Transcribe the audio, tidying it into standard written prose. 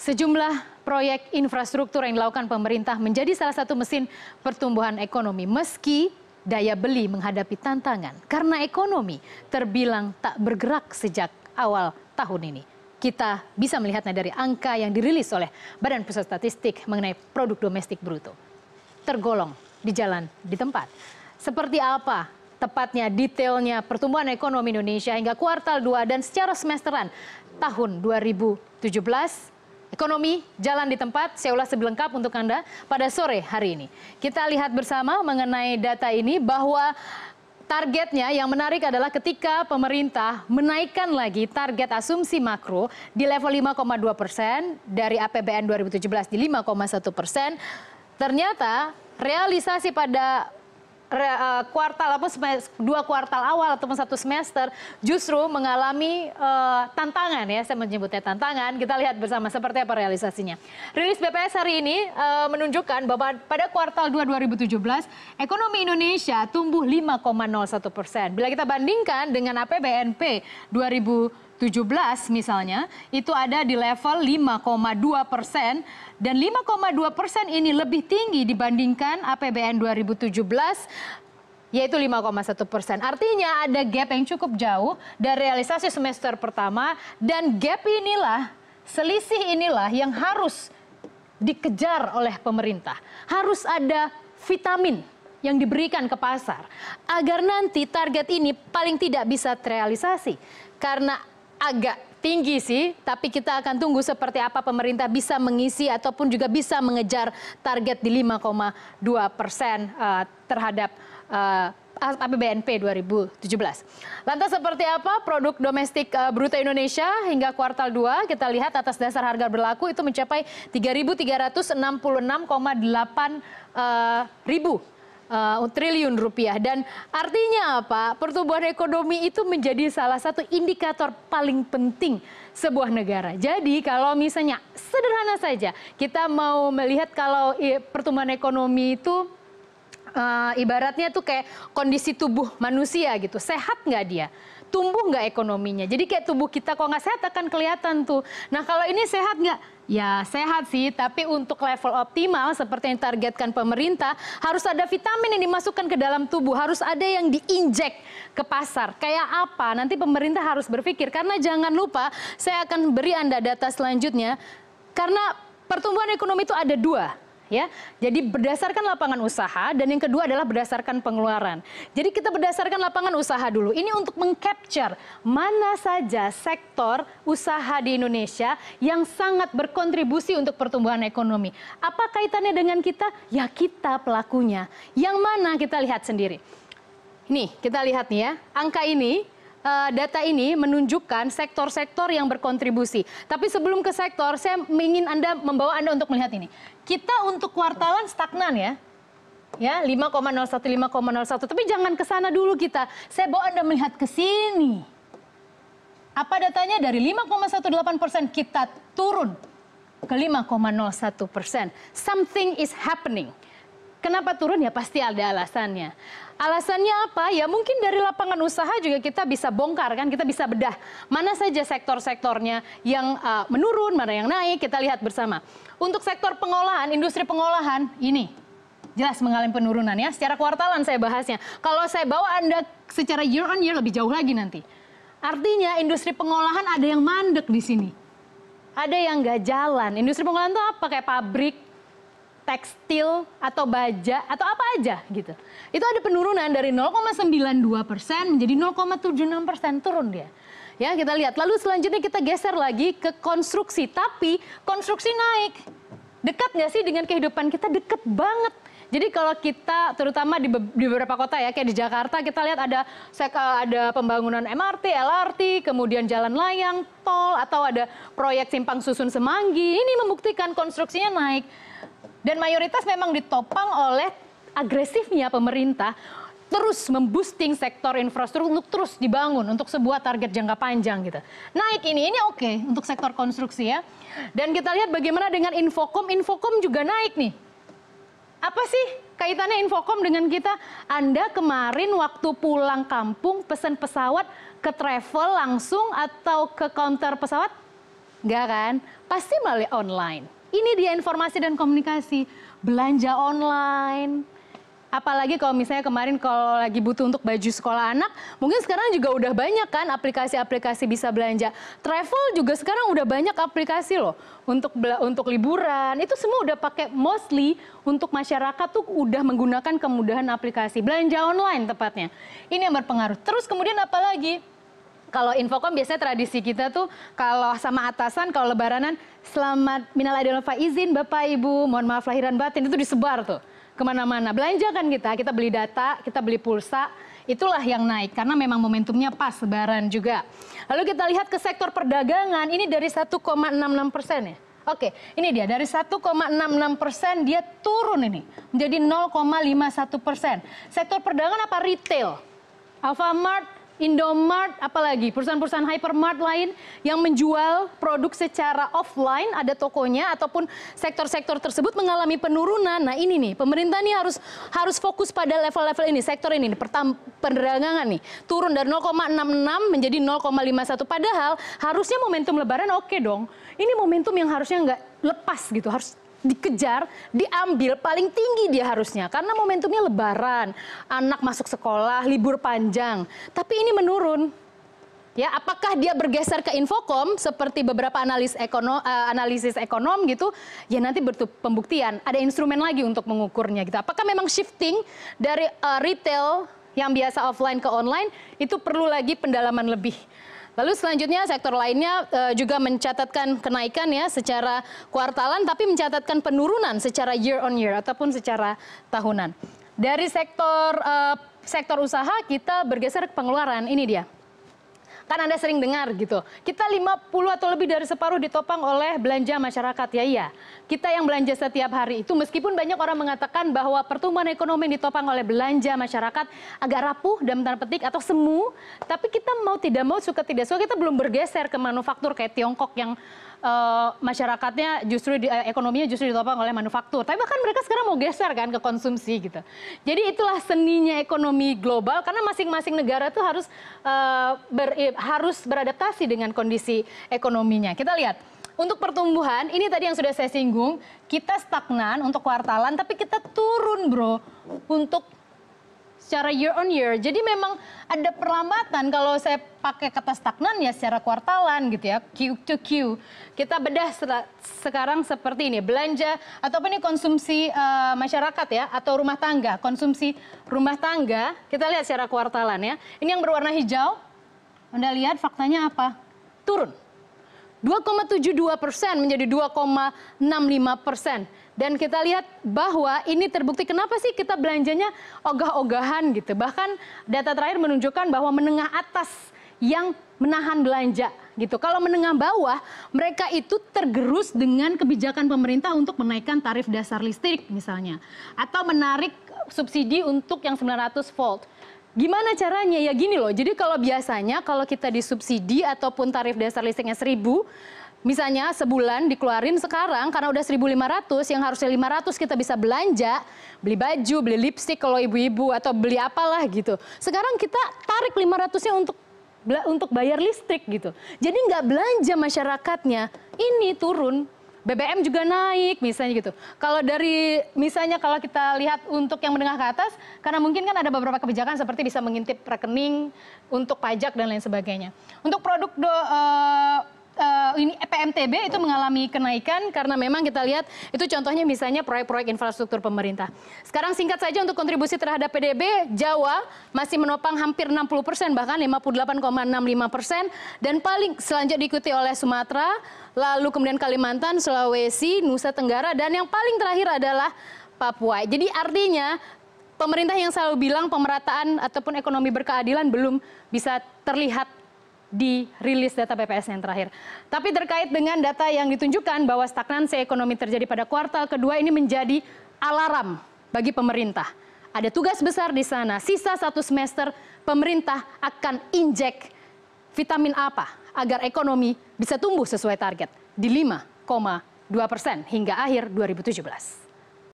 Sejumlah proyek infrastruktur yang dilakukan pemerintah menjadi salah satu mesin pertumbuhan ekonomi meski daya beli menghadapi tantangan karena ekonomi terbilang tak bergerak sejak awal tahun ini. Kita bisa melihatnya dari angka yang dirilis oleh Badan Pusat Statistik mengenai produk domestik bruto. Tergolong di jalan di tempat. Seperti apa tepatnya detailnya pertumbuhan ekonomi Indonesia hingga kuartal 2 dan secara semesteran tahun 2017? Ekonomi jalan di tempat, saya ulas sebelum lengkap untuk Anda pada sore hari ini. Kita lihat bersama mengenai data ini bahwa targetnya yang menarik adalah ketika pemerintah menaikkan lagi target asumsi makro di level 5,2% dari APBN 2017 di 5,1%. Ternyata realisasi pada kuartal dua kuartal awal ataupun satu semester justru mengalami tantangan ya, saya menyebutnya tantangan. Kita lihat bersama seperti apa realisasinya. Rilis BPS hari ini menunjukkan bahwa pada kuartal 2 2017 ekonomi Indonesia tumbuh 5,01%. Bila kita bandingkan dengan APBNP 2017 misalnya, itu ada di level 5,2%. Dan 5,2% ini lebih tinggi dibandingkan APBN 2017, yaitu 5,1%. Artinya ada gap yang cukup jauh dari realisasi semester pertama. Dan gap inilah, selisih inilah yang harus dikejar oleh pemerintah. Harus ada vitamin yang diberikan ke pasar. Agar nanti target ini paling tidak bisa terrealisasi. Karena agak tinggi sih, tapi kita akan tunggu seperti apa pemerintah bisa mengisi ataupun juga bisa mengejar target di 5,2% terhadap APBNP 2017. Lantas seperti apa produk domestik bruto Indonesia hingga kuartal 2? Kita lihat atas dasar harga berlaku itu mencapai 3.366,8 triliun rupiah. Dan artinya apa? Pertumbuhan ekonomi itu menjadi salah satu indikator paling penting sebuah negara. Jadi kalau misalnya sederhana saja kita mau melihat kalau pertumbuhan ekonomi itu ibaratnya tuh kayak kondisi tubuh manusia gitu. Sehat nggak dia? Tumbuh nggak ekonominya? Jadi kayak tubuh kita kalau nggak sehat akan kelihatan tuh. Nah kalau ini sehat nggak? Ya sehat sih, tapi untuk level optimal seperti yang ditargetkan pemerintah harus ada vitamin yang dimasukkan ke dalam tubuh, harus ada yang diinjek ke pasar. Kayak apa? Nanti pemerintah harus berpikir, karena jangan lupa saya akan beri Anda data selanjutnya. Karena pertumbuhan ekonomi itu ada dua. Ya, jadi berdasarkan lapangan usaha dan yang kedua adalah berdasarkan pengeluaran. Jadi kita berdasarkan lapangan usaha dulu. Ini untuk mengcapture mana saja sektor usaha di Indonesia yang sangat berkontribusi untuk pertumbuhan ekonomi. Apa kaitannya dengan kita? Ya kita pelakunya. Yang mana kita lihat sendiri. Nih kita lihat nih ya, angka ini. Data ini menunjukkan sektor-sektor yang berkontribusi. Tapi sebelum ke sektor, saya ingin membawa Anda untuk melihat ini. Kita untuk kuartalan stagnan ya. Ya, 5,01, 5,01. Tapi jangan ke sana dulu kita. Saya bawa Anda melihat ke sini. Apa datanya? Dari 5,18% kita turun ke 5,01%. Something is happening. Kenapa turun? Ya pasti ada alasannya. Alasannya apa? Ya mungkin dari lapangan usaha juga kita bisa bongkar kan, kita bisa bedah. Mana saja sektor-sektornya yang menurun, mana yang naik, kita lihat bersama. Untuk sektor pengolahan, industri pengolahan, ini jelas mengalami penurunan ya. Secara kuartalan saya bahasnya. Kalau saya bawa Anda secara year on year lebih jauh lagi nanti. Artinya industri pengolahan ada yang mandek di sini. Ada yang nggak jalan. Industri pengolahan itu apa? Kayak pabrik, tekstil atau baja atau apa aja gitu. Itu ada penurunan dari 0,92% menjadi 0,76%, turun dia. Ya, kita lihat. Lalu selanjutnya kita geser lagi ke konstruksi, tapi konstruksi naik. Dekat nggak sih dengan kehidupan kita? Deket banget. Jadi kalau kita terutama di beberapa kota ya, kayak di Jakarta kita lihat ada pembangunan MRT, LRT, kemudian jalan layang, tol, atau ada proyek simpang susun Semanggi. Ini membuktikan konstruksinya naik. Dan mayoritas memang ditopang oleh agresifnya pemerintah terus memboosting sektor infrastruktur untuk terus dibangun untuk sebuah target jangka panjang gitu. Naik ini oke untuk sektor konstruksi ya. Dan kita lihat bagaimana dengan Infocom. Infocom juga naik nih. Apa sih kaitannya Infocom dengan kita? Anda kemarin waktu pulang kampung pesan pesawat ke travel langsung atau ke counter pesawat? Enggak kan? Pasti melalui online. Ini dia informasi dan komunikasi. Belanja online. Apalagi kalau misalnya kemarin kalau lagi butuh untuk baju sekolah anak, mungkin sekarang juga udah banyak kan aplikasi-aplikasi bisa belanja. Travel juga sekarang udah banyak aplikasi loh untuk liburan. Itu semua udah pakai, mostly untuk masyarakat tuh udah menggunakan kemudahan aplikasi. Belanja online tepatnya. Ini yang berpengaruh. Terus kemudian apalagi? Kalau Infocom biasanya tradisi kita tuh kalau sama atasan kalau lebaranan selamat minal aidin wal faizin Bapak Ibu, mohon maaf lahiran batin, itu disebar tuh kemana-mana. Belanja kan kita beli data, kita beli pulsa, itulah yang naik karena memang momentumnya pas lebaran juga. Lalu kita lihat ke sektor perdagangan, ini dari 1,66% ya. Oke, ini dia dari 1,66% dia turun ini menjadi 0,51%. Sektor perdagangan apa? Retail, Alfamart, Indomart, apalagi perusahaan-perusahaan hypermart lain yang menjual produk secara offline, ada tokonya ataupun sektor-sektor tersebut mengalami penurunan. Nah ini nih, pemerintah nih harus fokus pada level-level ini, sektor ini, perdagangan nih, turun dari 0,66 menjadi 0,51. Padahal harusnya momentum lebaran oke dong. Ini momentum yang harusnya nggak lepas gitu, harus dikejar, diambil paling tinggi dia harusnya karena momentumnya lebaran, anak masuk sekolah, libur panjang. Tapi ini menurun. Ya, apakah dia bergeser ke Infocom seperti beberapa analisis ekonom gitu? Ya nanti pembuktian. Ada instrumen lagi untuk mengukurnya gitu. Apakah memang shifting dari retail yang biasa offline ke online itu perlu lagi pendalaman lebih. Lalu selanjutnya sektor lainnya juga mencatatkan kenaikan ya secara kuartalan tapi mencatatkan penurunan secara year on year ataupun secara tahunan. Dari sektor usaha kita bergeser ke pengeluaran, ini dia. Kan Anda sering dengar gitu. Kita 50 atau lebih dari separuh ditopang oleh belanja masyarakat. Ya iya. Kita yang belanja setiap hari itu meskipun banyak orang mengatakan bahwa pertumbuhan ekonomi yang ditopang oleh belanja masyarakat agak rapuh dalam tanda petik atau semu, tapi kita mau tidak mau suka tidak suka kita belum bergeser ke manufaktur kayak Tiongkok yang masyarakatnya justru ekonominya justru ditopang oleh manufaktur. Tapi bahkan mereka sekarang mau geser kan ke konsumsi gitu. Jadi itulah seninya ekonomi global karena masing-masing negara tuh harus beradaptasi dengan kondisi ekonominya. Kita lihat untuk pertumbuhan ini tadi yang sudah saya singgung, kita stagnan untuk kuartalan tapi kita turun bro untuk secara year on year. Jadi memang ada perlambatan kalau saya pakai kata stagnan ya secara kuartalan gitu ya, Q to Q. Kita bedah sekarang seperti ini, belanja ataupun ini konsumsi masyarakat ya atau rumah tangga. Konsumsi rumah tangga, kita lihat secara kuartalan ya. Ini yang berwarna hijau, Anda lihat faktanya apa? Turun. 2,72% menjadi 2,65%. Dan kita lihat bahwa ini terbukti kenapa sih kita belanjanya ogah-ogahan gitu. Bahkan data terakhir menunjukkan bahwa menengah atas yang menahan belanja gitu. Kalau menengah bawah mereka itu tergerus dengan kebijakan pemerintah untuk menaikkan tarif dasar listrik misalnya. Atau menarik subsidi untuk yang 900 volt. Gimana caranya? Ya gini loh, jadi kalau biasanya kalau kita disubsidi ataupun tarif dasar listriknya 1.000, misalnya sebulan dikeluarin sekarang karena udah 1.500 yang harusnya 500 kita bisa belanja, beli baju, beli lipstik kalau ibu-ibu atau beli apalah gitu. Sekarang kita tarik 500-nya untuk bayar listrik gitu. Jadi nggak belanja masyarakatnya, ini turun. BBM juga naik misalnya gitu. Kalau dari misalnya kalau kita lihat untuk yang menengah ke atas, karena mungkin kan ada beberapa kebijakan seperti bisa mengintip rekening untuk pajak dan lain sebagainya. Untuk produk ini PMTB itu mengalami kenaikan karena memang kita lihat itu contohnya misalnya proyek-proyek infrastruktur pemerintah. Sekarang singkat saja untuk kontribusi terhadap PDB, Jawa masih menopang hampir 60%, bahkan 58,65%. Dan paling selanjutnya diikuti oleh Sumatera, lalu kemudian Kalimantan, Sulawesi, Nusa Tenggara, dan yang paling terakhir adalah Papua. Jadi artinya pemerintah yang selalu bilang pemerataan ataupun ekonomi berkeadilan belum bisa terlihat di rilis data BPS yang terakhir. Tapi terkait dengan data yang ditunjukkan bahwa stagnansi ekonomi terjadi pada kuartal kedua ini menjadi alarm bagi pemerintah. Ada tugas besar di sana. Sisa 1 semester pemerintah akan injek vitamin apa agar ekonomi bisa tumbuh sesuai target di 5,2% hingga akhir 2017.